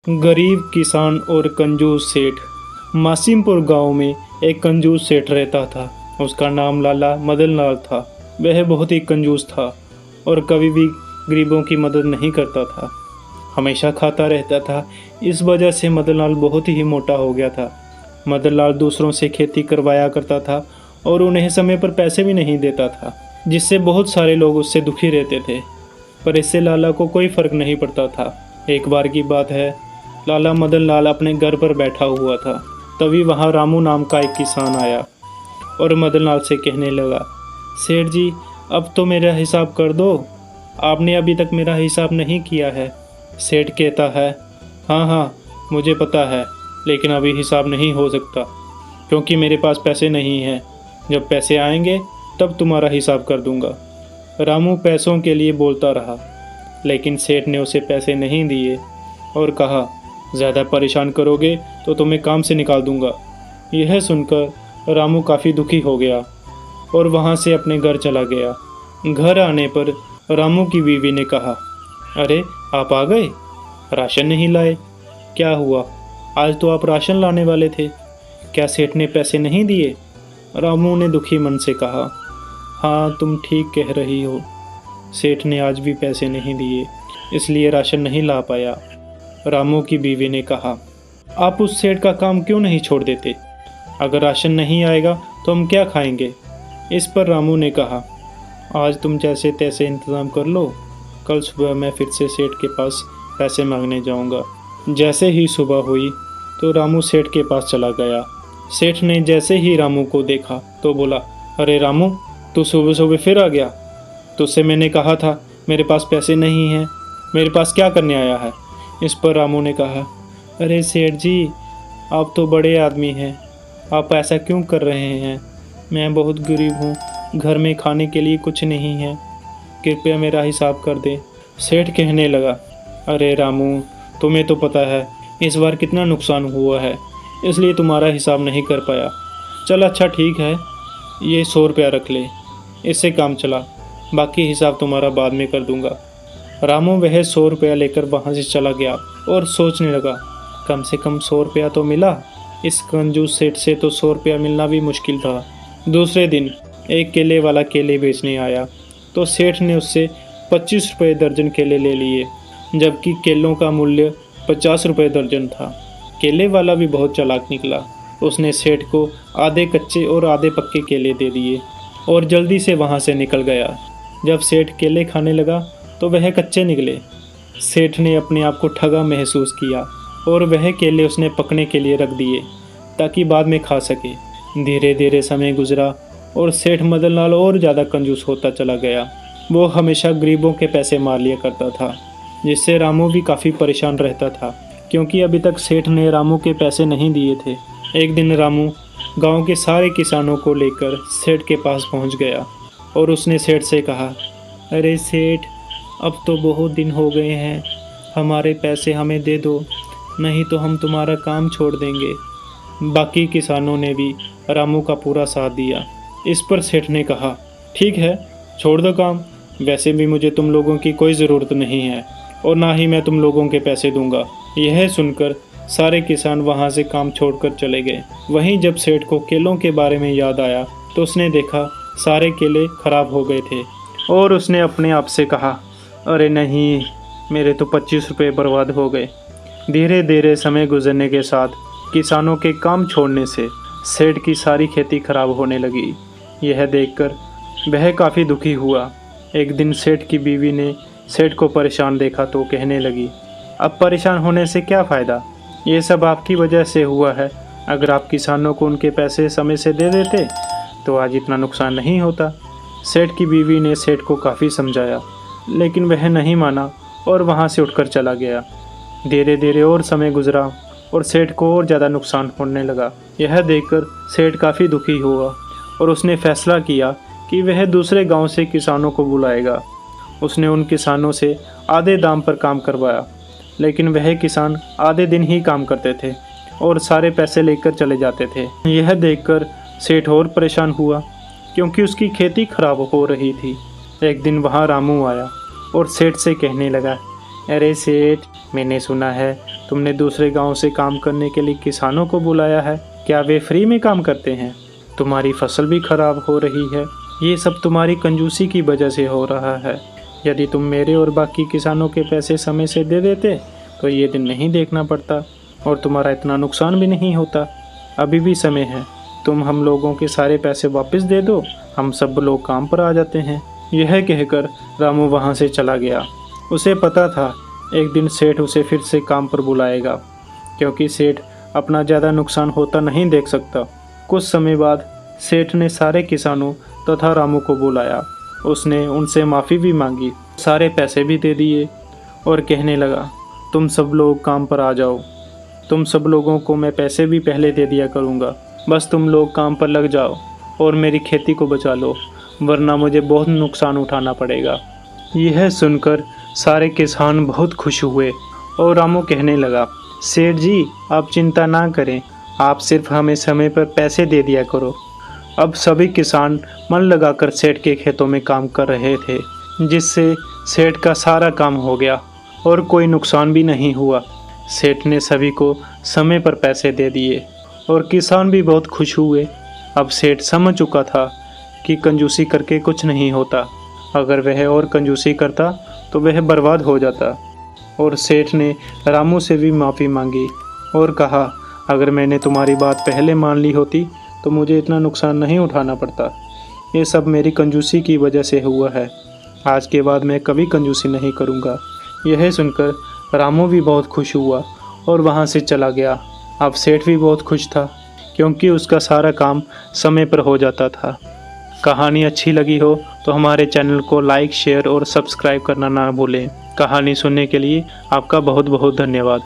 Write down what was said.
गरीब किसान और कंजूस सेठ। मासिमपुर गांव में एक कंजूस सेठ रहता था। उसका नाम लाला मदन लाल था। वह बहुत ही कंजूस था और कभी भी गरीबों की मदद नहीं करता था, हमेशा खाता रहता था। इस वजह से मदन लाल बहुत ही मोटा हो गया था। मदन लाल दूसरों से खेती करवाया करता था और उन्हें समय पर पैसे भी नहीं देता था, जिससे बहुत सारे लोग उससे दुखी रहते थे। पर इससे लाला को कोई फर्क नहीं पड़ता था। एक बार की बात है, लाला मदन लाल अपने घर पर बैठा हुआ था। तभी वहाँ रामू नाम का एक किसान आया और मदन लाल से कहने लगा, सेठ जी, अब तो मेरा हिसाब कर दो, आपने अभी तक मेरा हिसाब नहीं किया है। सेठ कहता है, हाँ हाँ मुझे पता है, लेकिन अभी हिसाब नहीं हो सकता क्योंकि मेरे पास पैसे नहीं हैं। जब पैसे आएंगे तब तुम्हारा हिसाब कर दूंगा। रामू पैसों के लिए बोलता रहा, लेकिन सेठ ने उसे पैसे नहीं दिए और कहा, ज़्यादा परेशान करोगे तो तुम्हें काम से निकाल दूंगा। यह सुनकर रामू काफ़ी दुखी हो गया और वहाँ से अपने घर चला गया। घर आने पर रामू की बीवी ने कहा, अरे आप आ गए, राशन नहीं लाए, क्या हुआ? आज तो आप राशन लाने वाले थे, क्या सेठ ने पैसे नहीं दिए? रामू ने दुखी मन से कहा, हाँ तुम ठीक कह रही हो, सेठ ने आज भी पैसे नहीं दिए, इसलिए राशन नहीं ला पाया। रामू की बीवी ने कहा, आप उस सेठ का काम क्यों नहीं छोड़ देते? अगर राशन नहीं आएगा तो हम क्या खाएंगे? इस पर रामू ने कहा, आज तुम जैसे तैसे इंतज़ाम कर लो, कल सुबह मैं फिर से सेठ के पास पैसे मांगने जाऊंगा। जैसे ही सुबह हुई तो रामू सेठ के पास चला गया। सेठ ने जैसे ही रामू को देखा तो बोला, अरे रामू, तू सुबह सुबह फिर आ गया? तुझसे मैंने कहा था मेरे पास पैसे नहीं हैं, मेरे पास क्या करने आया है? इस पर रामू ने कहा, अरे सेठ जी, आप तो बड़े आदमी हैं, आप ऐसा क्यों कर रहे हैं? मैं बहुत गरीब हूँ, घर में खाने के लिए कुछ नहीं है, कृपया मेरा हिसाब कर दें। सेठ कहने लगा, अरे रामू, तुम्हें तो पता है इस बार कितना नुकसान हुआ है, इसलिए तुम्हारा हिसाब नहीं कर पाया। चल अच्छा ठीक है, ये 100 रुपया रख ले, इससे काम चला, बाकी हिसाब तुम्हारा बाद में कर दूंगा। रामू वह 100 रुपया लेकर वहाँ से चला गया और सोचने लगा, कम से कम 100 रुपया तो मिला, इस कंजूस सेठ से तो 100 रुपया मिलना भी मुश्किल था। दूसरे दिन एक केले वाला केले बेचने आया तो सेठ ने उससे 25 रुपये दर्जन केले ले लिए, जबकि केलों का मूल्य 50 रुपये दर्जन था। केले वाला भी बहुत चालाक निकला, उसने सेठ को आधे कच्चे और आधे पक्के केले दे दिए और जल्दी से वहाँ से निकल गया। जब सेठ केले खाने लगा तो वह कच्चे निकले। सेठ ने अपने आप को ठगा महसूस किया और वह केले उसने पकने के लिए रख दिए ताकि बाद में खा सके। धीरे धीरे समय गुजरा और सेठ मदन लाल और ज़्यादा कंजूस होता चला गया। वो हमेशा गरीबों के पैसे मार लिया करता था, जिससे रामू भी काफ़ी परेशान रहता था क्योंकि अभी तक सेठ ने रामू के पैसे नहीं दिए थे। एक दिन रामू गांव के सारे किसानों को लेकर सेठ के पास पहुंच गया और उसने सेठ से कहा, अरे सेठ, अब तो बहुत दिन हो गए हैं, हमारे पैसे हमें दे दो, नहीं तो हम तुम्हारा काम छोड़ देंगे। बाकी किसानों ने भी रामू का पूरा साथ दिया। इस पर सेठ ने कहा, ठीक है, छोड़ दो काम, वैसे भी मुझे तुम लोगों की कोई ज़रूरत नहीं है और ना ही मैं तुम लोगों के पैसे दूंगा। यह सुनकर सारे किसान वहाँ से काम छोड़कर चले गए। वहीं जब सेठ को केलों के बारे में याद आया तो उसने देखा सारे केले खराब हो गए थे और उसने अपने आप से कहा, अरे नहीं, मेरे तो 25 रुपये बर्बाद हो गए। धीरे धीरे समय गुजरने के साथ किसानों के काम छोड़ने से सेठ की सारी खेती खराब होने लगी। यह देखकर वह काफ़ी दुखी हुआ। एक दिन सेठ की बीवी ने सेठ को परेशान देखा तो कहने लगी, अब परेशान होने से क्या फ़ायदा, ये सब आपकी वजह से हुआ है। अगर आप किसानों को उनके पैसे समय से दे देते तो आज इतना नुकसान नहीं होता। सेठ की बीवी ने सेठ को काफ़ी समझाया, लेकिन वह नहीं माना और वहाँ से उठकर चला गया। धीरे धीरे और समय गुजरा और सेठ को और ज़्यादा नुकसान होने लगा। यह देखकर सेठ काफ़ी दुखी हुआ और उसने फैसला किया कि वह दूसरे गांव से किसानों को बुलाएगा। उसने उन किसानों से आधे दाम पर काम करवाया, लेकिन वह किसान आधे दिन ही काम करते थे और सारे पैसे लेकर चले जाते थे। यह देखकर सेठ और परेशान हुआ क्योंकि उसकी खेती खराब हो रही थी। एक दिन वहाँ रामू आया और सेठ से कहने लगा, अरे सेठ, मैंने सुना है तुमने दूसरे गांव से काम करने के लिए किसानों को बुलाया है। क्या वे फ्री में काम करते हैं? तुम्हारी फसल भी खराब हो रही है। ये सब तुम्हारी कंजूसी की वजह से हो रहा है। यदि तुम मेरे और बाकी किसानों के पैसे समय से दे देते तो ये दिन नहीं देखना पड़ता और तुम्हारा इतना नुकसान भी नहीं होता। अभी भी समय है, तुम हम लोगों के सारे पैसे वापस दे दो, हम सब लोग काम पर आ जाते हैं। यह कहकर रामू वहाँ से चला गया। उसे पता था एक दिन सेठ उसे फिर से काम पर बुलाएगा, क्योंकि सेठ अपना ज़्यादा नुकसान होता नहीं देख सकता। कुछ समय बाद सेठ ने सारे किसानों तथा रामू को बुलाया। उसने उनसे माफ़ी भी मांगी, सारे पैसे भी दे दिए और कहने लगा, तुम सब लोग काम पर आ जाओ। तुम सब लोगों को मैं पैसे भी पहले दे दिया करूँगा, बस तुम लोग काम पर लग जाओ और मेरी खेती को बचा लो, वरना मुझे बहुत नुकसान उठाना पड़ेगा। यह सुनकर सारे किसान बहुत खुश हुए और रामू कहने लगा, सेठ जी आप चिंता ना करें, आप सिर्फ हमें समय पर पैसे दे दिया करो। अब सभी किसान मन लगाकर सेठ के खेतों में काम कर रहे थे, जिससे सेठ का सारा काम हो गया और कोई नुकसान भी नहीं हुआ। सेठ ने सभी को समय पर पैसे दे दिए और किसान भी बहुत खुश हुए। अब सेठ समझ चुका था कि कंजूसी करके कुछ नहीं होता। अगर वह और कंजूसी करता तो वह बर्बाद हो जाता। और सेठ ने रामू से भी माफ़ी मांगी और कहा, अगर मैंने तुम्हारी बात पहले मान ली होती तो मुझे इतना नुकसान नहीं उठाना पड़ता। ये सब मेरी कंजूसी की वजह से हुआ है। आज के बाद मैं कभी कंजूसी नहीं करूँगा। यह सुनकर रामू भी बहुत खुश हुआ और वहाँ से चला गया। अब सेठ भी बहुत खुश था, क्योंकि उसका सारा काम समय पर हो जाता था। कहानी अच्छी लगी हो तो हमारे चैनल को लाइक, शेयर और सब्सक्राइब करना ना भूलें। कहानी सुनने के लिए आपका बहुत बहुत धन्यवाद।